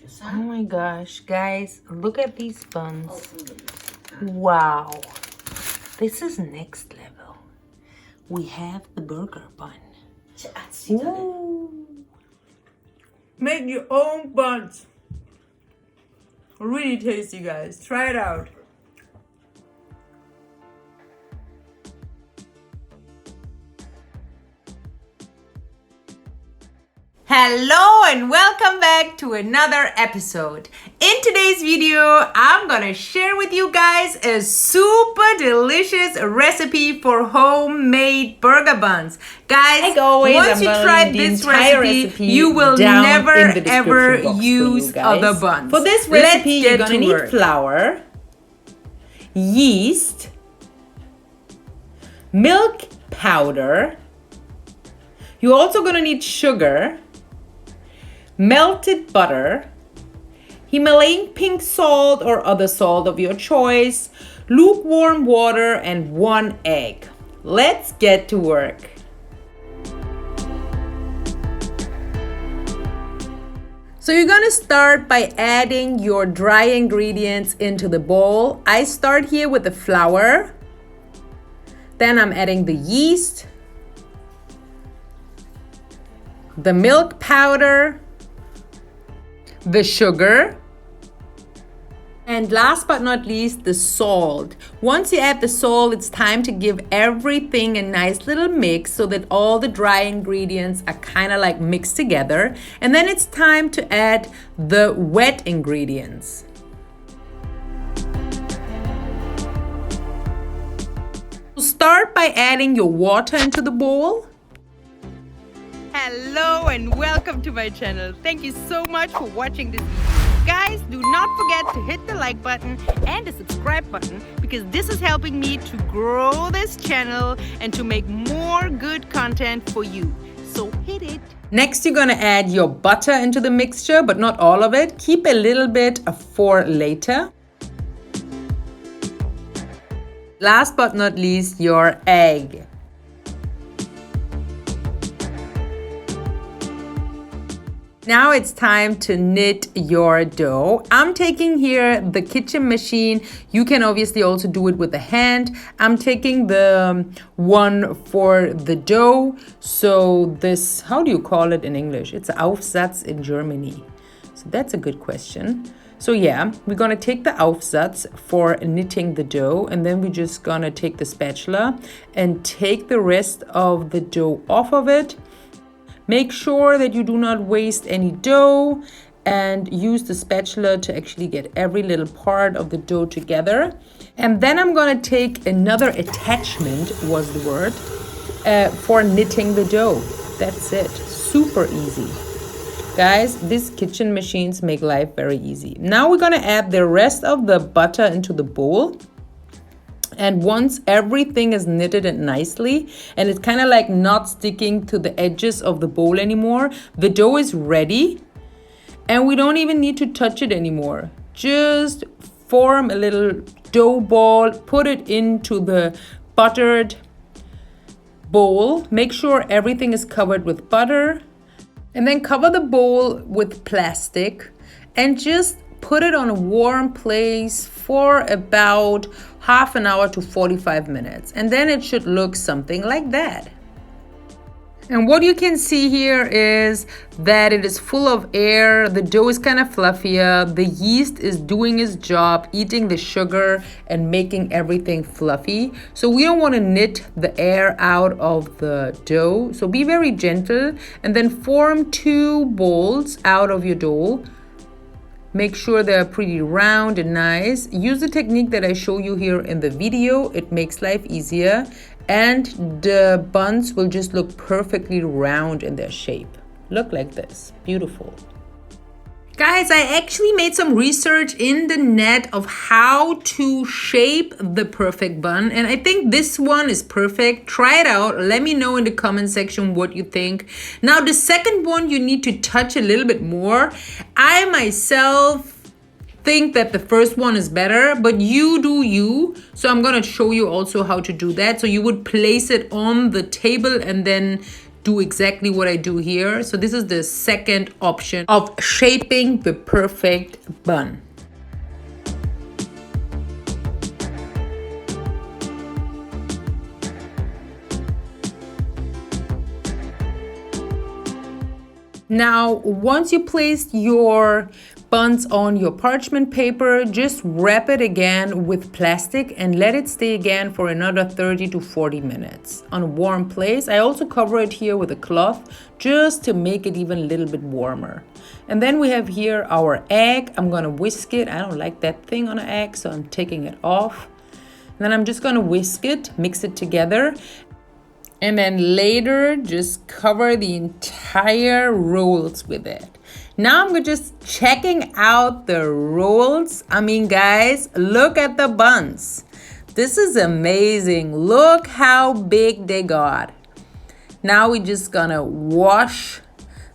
Oh my gosh, guys, look at these buns. Wow, this is next level. We have the burger bun. Ooh. Make your own buns. Really tasty, guys. Try it out. Hello and welcome back to another episode. In today's video, I'm gonna share with you guys a super delicious recipe for homemade burger buns. Guys, once you try this recipe, you will never ever use other buns. For this recipe, you're gonna need flour, yeast, milk powder. You're also gonna need sugar, melted butter, Himalayan pink salt or other salt of your choice, lukewarm water, and 1 egg. Let's get to work. So you're gonna start by adding your dry ingredients into the bowl. I start here with the flour. Then I'm adding the yeast, the milk powder, the sugar, and last but not least, the salt. Once you add the salt, it's time to give everything a nice little mix so that all the dry ingredients are kind of like mixed together. And then it's time to add the wet ingredients. Start by adding your water into the bowl. Hello and welcome to my channel. Thank you so much for watching this video. Guys, do not forget to hit the like button and the subscribe button because this is helping me to grow this channel and to make more good content for you. So hit it. Next, you're gonna add your butter into the mixture, but not all of it. Keep a little bit for later. Last but not least, your egg. Now it's time to knit your dough. I'm taking here the kitchen machine. You can obviously also do it with the hand. I'm taking the one for the dough. So this, how do you call it in English? It's Aufsatz in Germany. So that's a good question. So yeah, we're gonna take the Aufsatz for knitting the dough, and then we're just gonna take the spatula and take the rest of the dough off of it. Make sure that you do not waste any dough and use the spatula to actually get every little part of the dough together. And then I'm gonna take another attachment, was the word, for knitting the dough. That's it, super easy. Guys, these kitchen machines make life very easy. Now we're gonna add the rest of the butter into the bowl. And once everything is knitted in nicely and it's kind of like not sticking to the edges of the bowl anymore, the dough is ready and we don't even need to touch it anymore. Just form a little dough ball, put it into the buttered bowl. Make sure everything is covered with butter and then cover the bowl with plastic and just put it on a warm place for about half an hour to 45 minutes. And then it should look something like that. And what you can see here is that it is full of air. The dough is kind of fluffier. The yeast is doing its job, eating the sugar and making everything fluffy. So we don't want to knit the air out of the dough. So be very gentle and then form 2 bowls out of your dough. Make sure they're pretty round and nice. Use the technique that I show you here in the video. It makes life easier. And the buns will just look perfectly round in their shape. Look like this. Beautiful. Guys, I actually made some research in the net of how to shape the perfect bun. And I think this one is perfect. Try it out. Let me know in the comment section what you think. Now, the second one, you need to touch a little bit more. I myself think that the first one is better, but you do you. So I'm going to show you also how to do that. So you would place it on the table and then do exactly what I do here. So this is the second option of shaping the perfect bun. Now, once you place your buns on your parchment paper, just wrap it again with plastic and let it stay again for another 30 to 40 minutes on a warm place. I also cover it here with a cloth just to make it even a little bit warmer. And then we have here our egg. I'm gonna whisk it. I don't like that thing on an egg, so I'm taking it off. And then I'm just gonna whisk it, mix it together. And then later, just cover the entire rolls with it. Now I'm just checking out the rolls. I mean, guys, look at the buns. This is amazing. Look how big they got. Now we're just gonna wash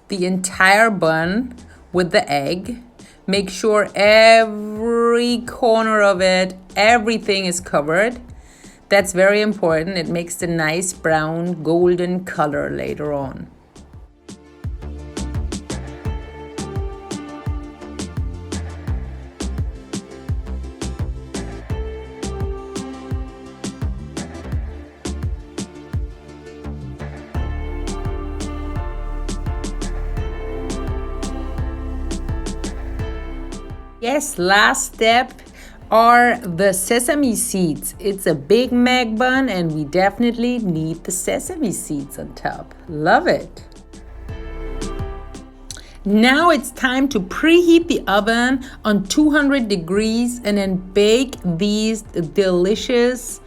the entire bun with the egg. Make sure every corner of it, everything is covered. That's very important. It makes the nice brown golden color later on. Yes, last step are the sesame seeds. It's a Big Mac bun and we definitely need the sesame seeds on top. Love it. Now it's time to preheat the oven on 200 degrees and then bake these delicious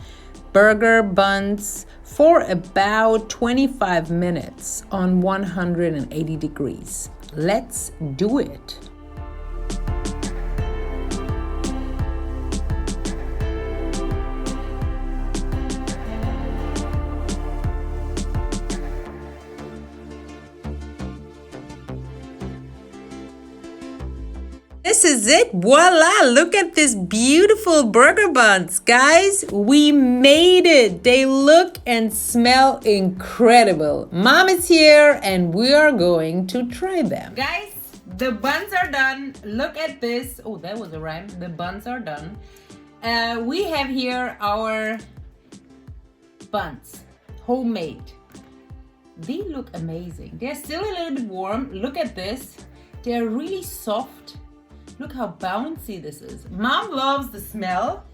burger buns for about 25 minutes on 180 degrees. Let's do it. This is it. Voila! Look at this beautiful burger buns. Guys, we made it. They look and smell incredible. Mom is here and we are going to try them. Guys, the buns are done. Look at this. Oh, that was a rhyme. The buns are done. We have here our buns, homemade. They look amazing. They're still a little bit warm. Look at this. They're really soft. Look how bouncy this is. Mom loves the smell.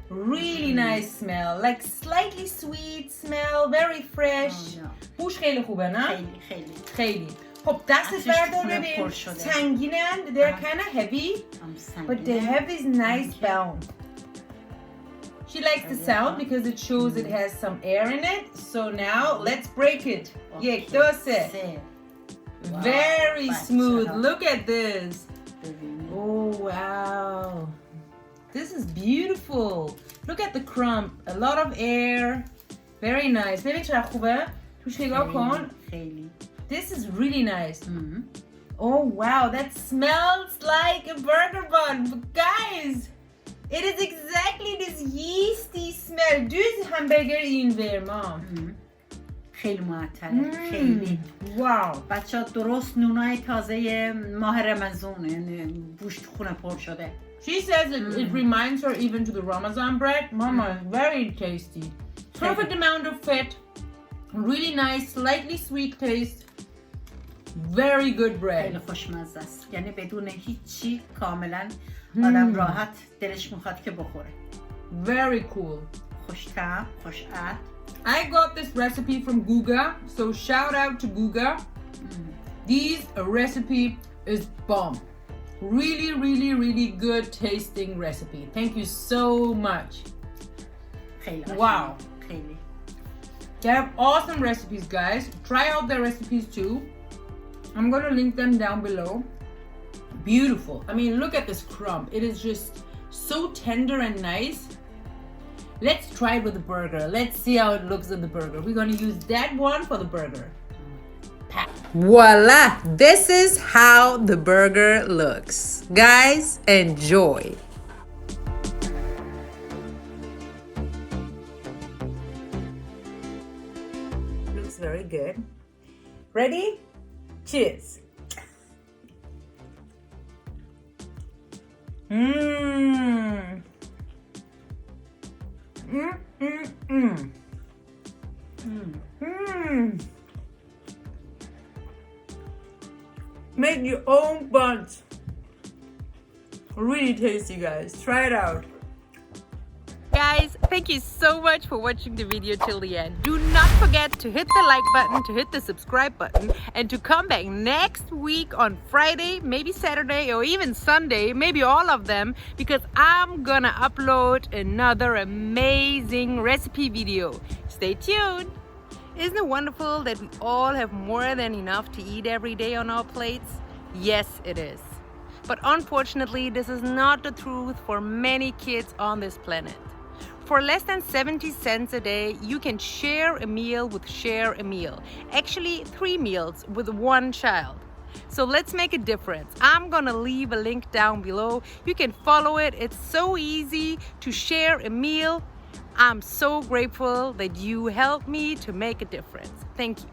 Really nice smell. Like slightly sweet smell. Very fresh. بوش خیلی خوبه نه؟ خیلی خیلی. خب دستش بردار ببین. سنگینن. They're kind of heavy. But they have this nice bounce. She likes the sound because it shows it has some air in it. So now let's break it. یک دو سه. Very smooth. Look at this. Oh wow, this is beautiful. Look at the crumb, a lot of air. Very nice. ببین چقدر خوبه. توش نگاه کن. This is really nice. Oh wow, that smells like a burger bun. But guys, it is exactly this yeasty smell. Dus hamburger اینور مام. خیلی معطله. خیلی. واو. بچه ها درست نونای تازه ماه رمضونه. گوشت خونه پر شده. She says it reminds her even to the Ramazan bread. Mama, very tasty. Perfect amount of fat. Really nice, slightly sweet taste. Very good bread. خیلی خوشمزه است. یعنی بدون هیچی کاملا آدم راحت دلش میخواد که بخوره. Very cool. خوش‌طعم، خوش‌عطر. I got this recipe from Guga, so shout out to Guga. This recipe is bomb. Really, really, really good tasting recipe. Thank you so much. Wow. They have awesome recipes, guys. Try out their recipes too. I'm going to link them down below. Beautiful. I mean, look at this crumb. It is just so tender and nice. Let's try it with the burger. Let's see how it looks in the burger. We're going to use that one for the burger. Voila! This is how the burger looks. Guys, enjoy. Looks very good. Ready? Cheers. Mmm. Mmm, mmm, mmm. Mmm. Make your own buns. Really tasty, guys. Try it out. Guys, thank you so much for watching the video till the end. Do not forget to hit the like button, to hit the subscribe button, and to come back next week on Friday, maybe Saturday, or even Sunday, maybe all of them, because I'm gonna upload another amazing recipe video. Stay tuned. Isn't it wonderful that we all have more than enough to eat every day on our plates? Yes, it is. But unfortunately, this is not the truth for many kids on this planet. For less than 70 cents a day, you can share a meal with Share a Meal. Actually, 3 meals with 1 child. So let's make a difference. I'm gonna leave a link down below. You can follow it. It's so easy to share a meal. I'm so grateful that you helped me to make a difference. Thank you.